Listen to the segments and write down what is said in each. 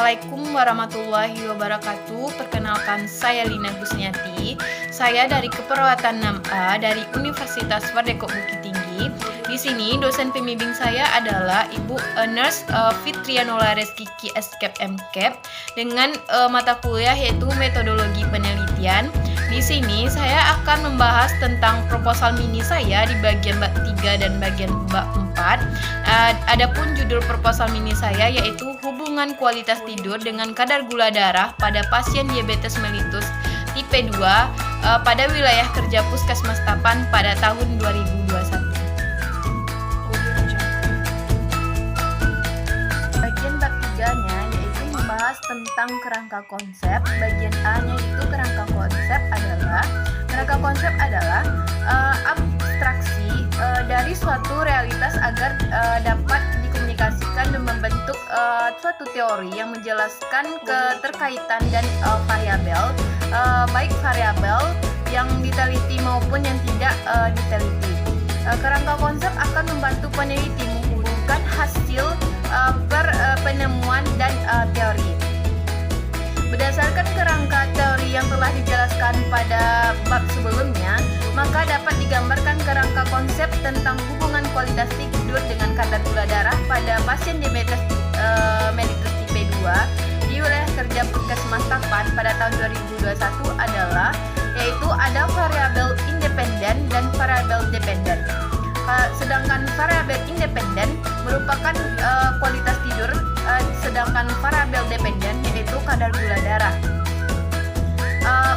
Assalamualaikum warahmatullahi wabarakatuh. Perkenalkan, saya Lina Gusniati. Saya dari Keperawatan 6A dari Universitas Wardeko Bukit Tinggi. Di sini dosen pembimbing saya adalah Ibu Nurse Fitrianola Kiki SCAP MCAP dengan mata kuliah yaitu metodologi penelitian. Di sini saya akan membahas tentang proposal mini saya di bagian bab 3 dan bagian bab 4. Adapun judul proposal mini saya yaitu hubungan kualitas tidur dengan kadar gula darah pada pasien diabetes mellitus tipe 2 pada wilayah kerja Puskesmas Tapan pada tahun 2021. Bagian bab 3-nya yaitu membahas tentang kerangka konsep. Bagian A-nya itu kerangka konsep adalah abstraksi dari suatu realitas agar dapat dikomunikasikan dan membentuk suatu teori yang menjelaskan keterkaitan dan variabel, baik variabel yang diteliti maupun yang tidak diteliti. Kerangka konsep akan membantu peneliti menghubungkan hasil penemuan dan teori. Berdasarkan kerangka teori yang telah dijelaskan pada bab sebelumnya, maka dapat digambarkan kerangka konsep tentang hubungan kualitas tidur dengan kadar gula darah pada pasien diabetes mellitus tipe 2 di wilayah kerja Puskesmas Tapan pada tahun 2021 adalah yaitu ada variabel independen dan variabel dependen. Sedangkan variabel independen merupakan kualitas tidur, sedangkan variabel dependen yaitu kadar gula darah.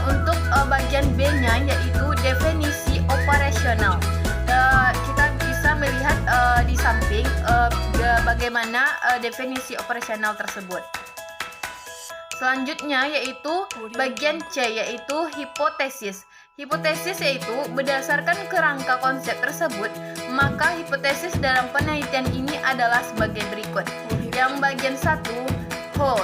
Untuk bagian B-nya yaitu definisi operasional. Kita bisa melihat di samping bagaimana definisi operasional tersebut. Selanjutnya yaitu bagian C yaitu hipotesis. Hipotesis yaitu berdasarkan kerangka konsep tersebut, maka hipotesis dalam penelitian ini adalah sebagai berikut. Yang bagian 1,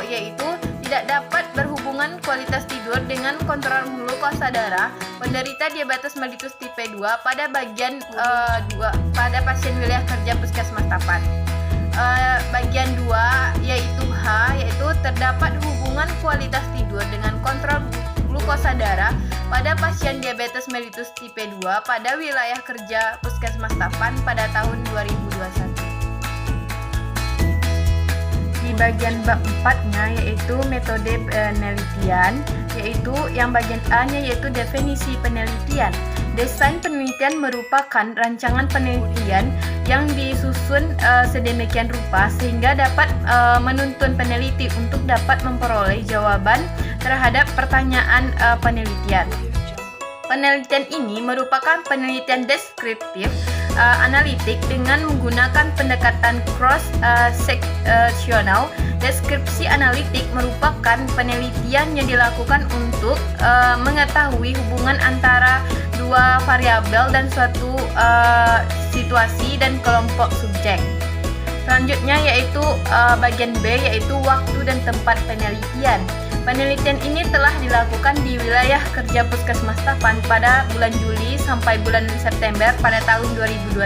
yaitu tidak dapat berhubungan kualitas tidur dengan kontrol glukosa darah penderita diabetes mellitus tipe 2 pada bagian 2 pada pasien wilayah kerja Puskesmas Tapan. Bagian 2 yaitu H yaitu terdapat hubungan kualitas tidur dengan kontrol glukosa darah pada pasien diabetes mellitus tipe 2 pada wilayah kerja Puskesmas Tapan pada tahun 2021. Di bagian bab 4-nya yaitu metode penelitian, yaitu yang bagian A-nya yaitu definisi penelitian. Desain penelitian merupakan rancangan penelitian yang disusun sedemikian rupa sehingga dapat menuntun peneliti untuk dapat memperoleh jawaban terhadap pertanyaan penelitian. Penelitian ini merupakan penelitian deskriptif analitik dengan menggunakan pendekatan cross-seksional. Deskripsi analitik merupakan penelitian yang dilakukan untuk mengetahui hubungan antara dua variabel dan suatu situasi dan kelompok subjek. Selanjutnya yaitu bagian B yaitu waktu dan tempat penelitian. Penelitian ini telah dilakukan di wilayah kerja Puskesmas Tapan pada bulan Juli sampai bulan September pada tahun 2021.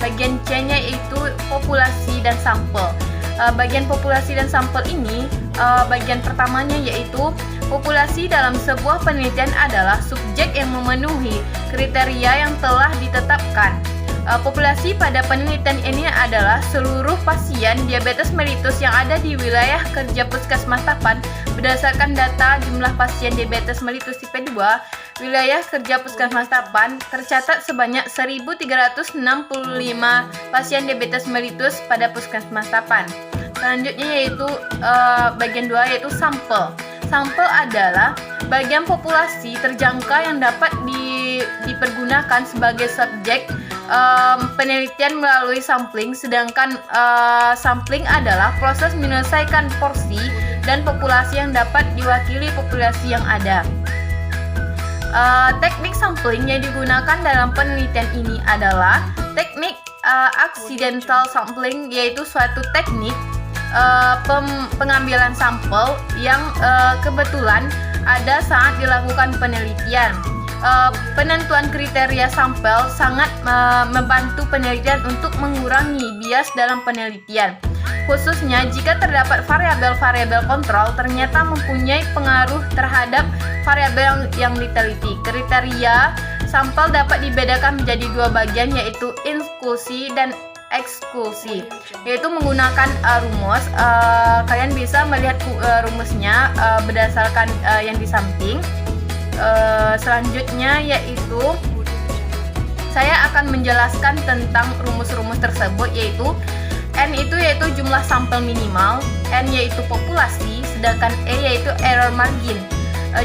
Bagian C-nya yaitu populasi dan sampel. Bagian populasi dan sampel ini, bagian pertamanya yaitu populasi dalam sebuah penelitian adalah subjek yang memenuhi kriteria yang telah ditetapkan. Populasi pada penelitian ini adalah seluruh pasien diabetes mellitus yang ada di wilayah kerja Puskesmas Tapan berdasarkan data jumlah pasien diabetes mellitus tipe 2 wilayah kerja Puskesmas Tapan tercatat sebanyak 1.365 pasien diabetes mellitus pada Puskesmas Tapan. Selanjutnya yaitu bagian 2 yaitu sampel. Sampel adalah bagian populasi terjangka yang dapat dipergunakan sebagai subjek penelitian melalui sampling, sedangkan sampling adalah proses menyelesaikan porsi dan populasi yang dapat diwakili populasi yang ada. Teknik sampling yang digunakan dalam penelitian ini adalah teknik accidental sampling, yaitu suatu teknik pengambilan sampel yang kebetulan ada saat dilakukan penelitian. Penentuan kriteria sampel sangat membantu penelitian untuk mengurangi bias dalam penelitian. khususnya jika terdapat variabel-variabel kontrol ternyata mempunyai pengaruh terhadap variabel yang diteliti. Kriteria sampel dapat dibedakan menjadi dua bagian, yaitu inklusi dan eksklusi, yaitu menggunakan rumus. Kalian bisa melihat rumusnya berdasarkan yang di samping. Selanjutnya yaitu saya akan menjelaskan tentang rumus-rumus tersebut, yaitu N yaitu jumlah sampel minimal, N yaitu populasi, sedangkan E yaitu error margin.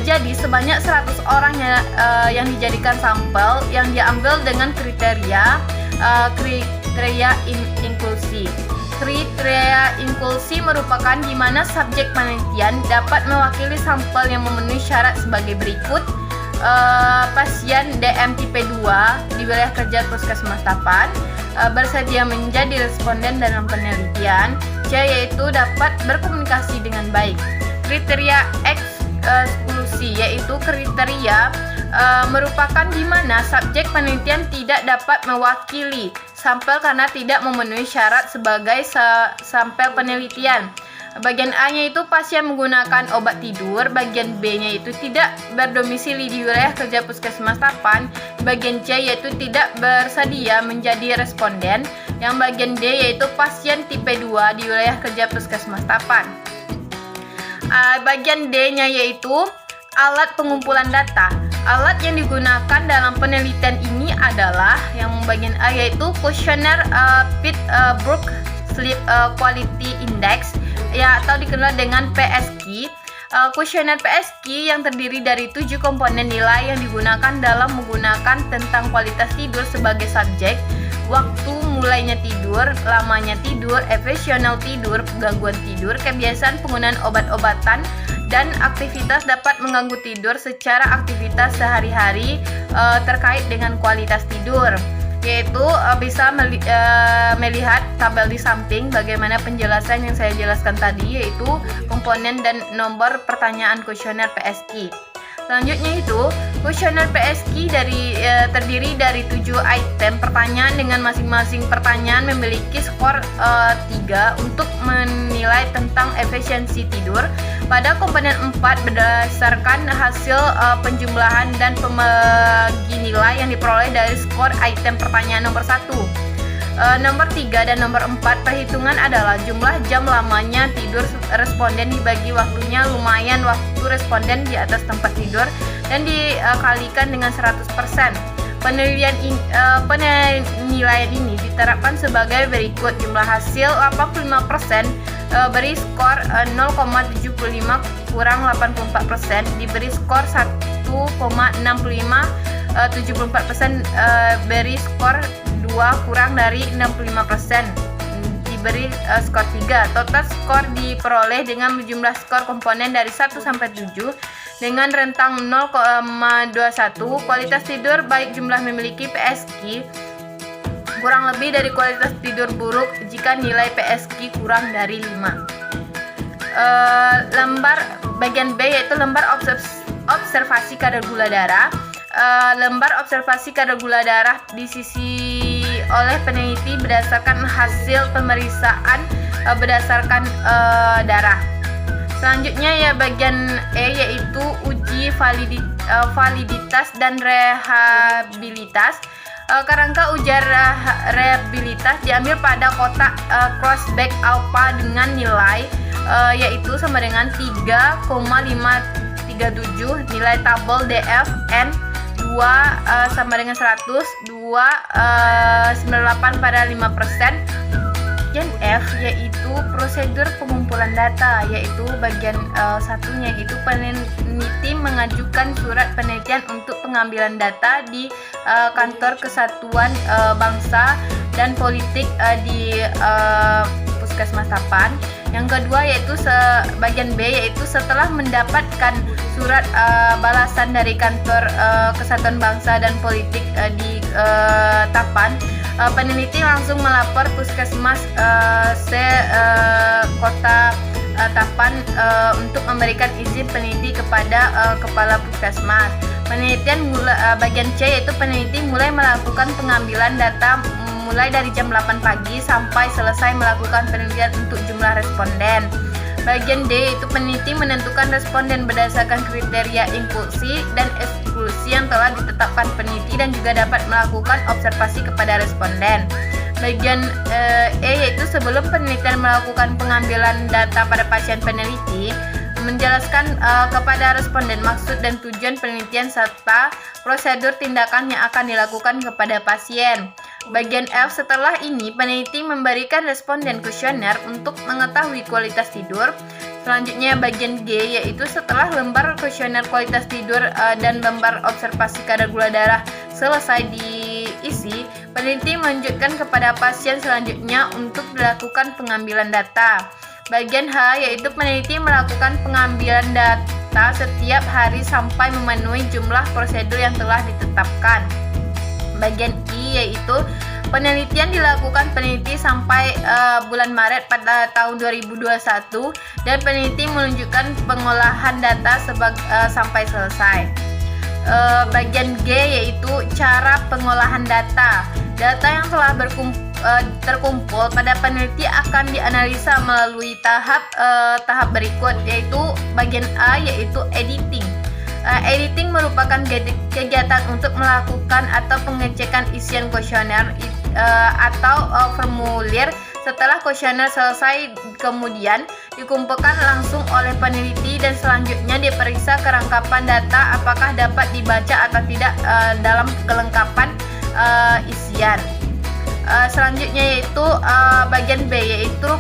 Jadi sebanyak 100 orang yang dijadikan sampel yang diambil dengan kriteria inklusi. Kriteria inklusi merupakan di mana subjek penelitian dapat mewakili sampel yang memenuhi syarat sebagai berikut. Pasien DM tipe 2 di wilayah kerja Puskesmas Tapan bersedia menjadi responden dalam penelitian. C yaitu dapat berkomunikasi dengan baik. Kriteria eksklusi yaitu kriteria merupakan di mana subjek penelitian tidak dapat mewakili sampel karena tidak memenuhi syarat sebagai sampel penelitian. Bagian A-nya itu pasien menggunakan obat tidur, bagian B-nya itu tidak berdomisili di wilayah kerja Puskesmas Tapan, bagian C yaitu tidak bersedia menjadi responden, yang bagian D yaitu pasien tipe 2 di wilayah kerja Puskesmas Tapan. Bagian D-nya yaitu alat pengumpulan data. Alat yang digunakan dalam penelitian ini adalah yang bagian A yaitu kuesioner Pittsburgh Sleep Quality Index, ya, atau dikenal dengan PSQ. Kuesioner PSQ yang terdiri dari 7 komponen nilai yang digunakan dalam menggunakan tentang kualitas tidur sebagai subjek, waktu mulainya tidur, lamanya tidur, efisiensi tidur, gangguan tidur, kebiasaan penggunaan obat-obatan, dan aktivitas dapat mengganggu tidur secara aktivitas sehari-hari terkait dengan kualitas tidur. Yaitu bisa melihat tabel di samping bagaimana penjelasan yang saya jelaskan tadi, yaitu komponen dan nomor pertanyaan kuesioner PSQ. Selanjutnya itu kuesioner PSQ terdiri dari 7 item pertanyaan dengan masing-masing pertanyaan memiliki skor 3 untuk menilai tentang efisiensi tidur. Pada komponen 4 berdasarkan hasil penjumlahan dan pembagi nilai yang diperoleh dari skor item pertanyaan nomor 1. Nomor 3 dan nomor 4 perhitungan adalah jumlah jam lamanya tidur responden dibagi waktunya lumayan waktu responden di atas tempat tidur dan dikalikan dengan 100%. Penilaian ini diterapkan sebagai berikut. Jumlah hasil 85% beri skor 0,75 kurang 84%, diberi skor 1,65 74%, beri skor 2 kurang dari 65%, diberi skor 3. Total skor diperoleh dengan jumlah skor komponen dari 1 sampai 7 dengan rentang 0,21. Kualitas tidur baik jumlah memiliki PSQ kurang lebih dari kualitas tidur buruk jika nilai PSQ kurang dari 5. Lembar bagian B yaitu lembar observasi kadar gula darah. Lembar observasi kadar gula darah diisi oleh peneliti berdasarkan hasil pemeriksaan berdasarkan darah. Selanjutnya ya bagian E yaitu uji validitas dan rehabilitas. Kerangka ujar rehabilitas diambil pada kotak crossback alpha dengan nilai yaitu sama dengan 3,537, nilai tabel DF N 2 sama dengan 100, 2,98 pada 5%. Bagian F yaitu prosedur pengumpulan data, yaitu bagian satunya yaitu peneliti mengajukan surat penelitian untuk pengambilan data di kantor kesatuan bangsa dan politik di Puskesmas Tapan. Yang kedua yaitu bagian B yaitu setelah mendapatkan surat balasan dari kantor kesatuan bangsa dan politik di Tapan, peneliti langsung melapor Puskesmas Kota Tapan untuk memberikan izin peneliti kepada kepala Puskesmas. Penelitian bagian C yaitu peneliti mulai melakukan pengambilan data mulai dari jam 8 pagi sampai selesai melakukan penelitian untuk jumlah responden. Bagian D yaitu peneliti menentukan responden berdasarkan kriteria inklusi dan eksklusi yang telah ditetapkan peneliti dan juga dapat melakukan observasi kepada responden. Bagian E yaitu sebelum penelitian melakukan pengambilan data pada pasien peneliti, menjelaskan kepada responden maksud dan tujuan penelitian serta prosedur tindakan yang akan dilakukan kepada pasien. Bagian F, setelah ini peneliti memberikan responden kuesioner untuk mengetahui kualitas tidur. Selanjutnya bagian G yaitu setelah lembar kuesioner kualitas tidur dan lembar observasi kadar gula darah selesai diisi, peneliti melanjutkan kepada pasien selanjutnya untuk dilakukan pengambilan data. Bagian H yaitu peneliti melakukan pengambilan data setiap hari sampai memenuhi jumlah prosedur yang telah ditetapkan. Bagian I yaitu penelitian dilakukan peneliti sampai bulan Maret pada tahun 2021 dan peneliti menunjukkan pengolahan data sampai selesai. Bagian G yaitu cara pengolahan data. Data yang telah terkumpul pada peneliti akan dianalisa melalui tahap berikut, yaitu bagian A yaitu editing. Editing merupakan kegiatan untuk melakukan atau pengecekan isian kuesioner atau formulir. Setelah kuesioner selesai, kemudian dikumpulkan langsung oleh peneliti dan selanjutnya diperiksa kelengkapan data apakah dapat dibaca atau tidak dalam kelengkapan isian. Selanjutnya yaitu bagian B yaitu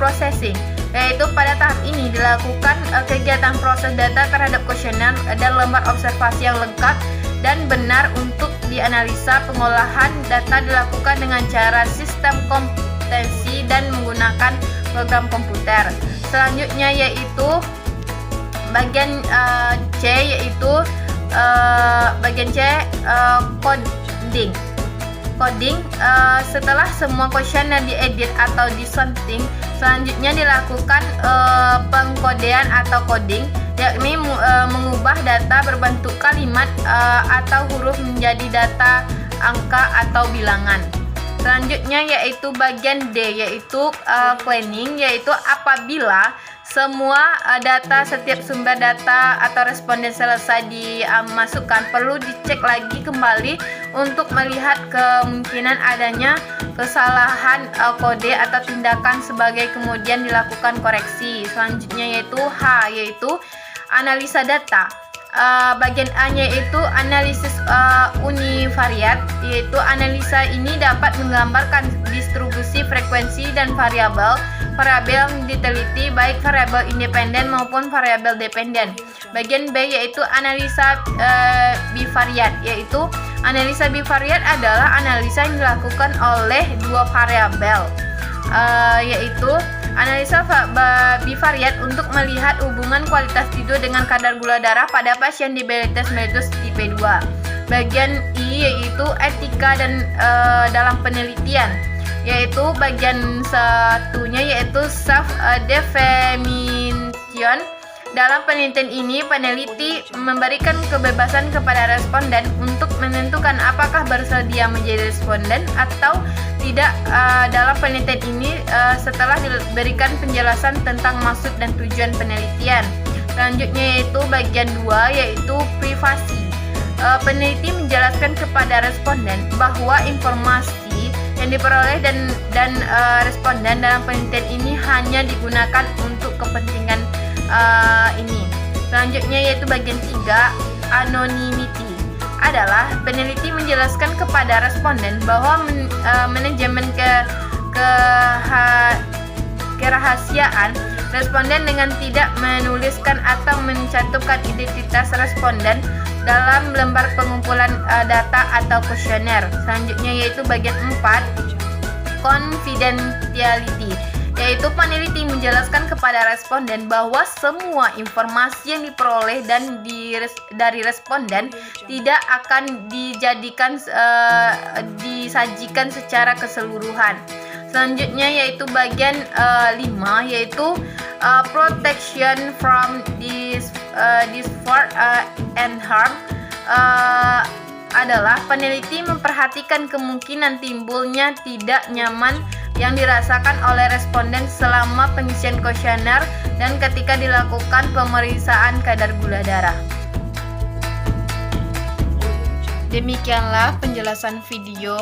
processing, yaitu pada tahap ini dilakukan kegiatan proses data terhadap kuesioner dan lembar observasi yang lengkap dan benar untuk dianalisa. Pengolahan data dilakukan dengan cara sistem kompetensi dan menggunakan program komputer. Selanjutnya yaitu bagian C yaitu bagian C coding. Setelah semua kuesioner diedit atau disorting, selanjutnya dilakukan pengkodean atau coding, yakni mengubah data berbentuk kalimat atau huruf menjadi data angka atau bilangan. Selanjutnya yaitu bagian D yaitu cleaning, yaitu apabila semua data setiap sumber data atau responden selesai dimasukkan, perlu dicek lagi kembali untuk melihat kemungkinan adanya kesalahan kode atau tindakan sebagai kemudian dilakukan koreksi. Selanjutnya yaitu H yaitu analisa data. Bagian A-nya yaitu analisis univariat, yaitu analisa ini dapat menggambarkan distribusi frekuensi dan variabel yang diteliti, baik variabel independen maupun variabel dependen. Bagian B yaitu analisa bivariat, yaitu analisa bivariat adalah analisa yang dilakukan oleh dua variabel, yaitu analisa bivariat untuk melihat hubungan kualitas tidur dengan kadar gula darah pada pasien diabetes mellitus tipe 2. Bagian I yaitu etika dan dalam penelitian, yaitu bagian satunya yaitu self definition. Dalam penelitian ini, peneliti memberikan kebebasan kepada responden untuk menentukan apakah bersedia menjadi responden atau tidak. Dalam penelitian ini setelah diberikan penjelasan tentang maksud dan tujuan penelitian. Selanjutnya yaitu bagian 2 yaitu privasi. Peneliti menjelaskan kepada responden bahwa informasi yang diperoleh dan responden dalam penelitian ini hanya digunakan untuk kepentingan ini. Selanjutnya yaitu bagian 3 anonymity adalah peneliti menjelaskan kepada responden bahwa manajemen kerahasiaan responden dengan tidak menuliskan atau mencantumkan identitas responden dalam lembar pengumpulan data atau kuesioner. Selanjutnya yaitu bagian 4 confidentiality, yaitu peneliti menjelaskan kepada responden bahwa semua informasi yang diperoleh dari responden tidak akan disajikan secara keseluruhan. Selanjutnya yaitu bagian 5 yaitu protection from disfort and harm. adalah peneliti memperhatikan kemungkinan timbulnya tidak nyaman yang dirasakan oleh responden selama pengisian kuesioner dan ketika dilakukan pemeriksaan kadar gula darah. Demikianlah penjelasan video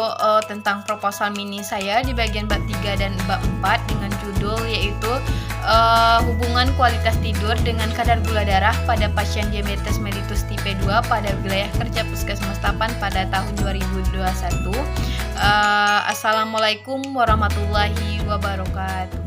tentang proposal mini saya di bagian bab 3 dan bab 4 dengan judul yaitu hubungan kualitas tidur dengan kadar gula darah pada pasien diabetes mellitus tipe 2 pada wilayah kerja Puskesmas Tapan pada tahun 2021. Assalamualaikum warahmatullahi wabarakatuh.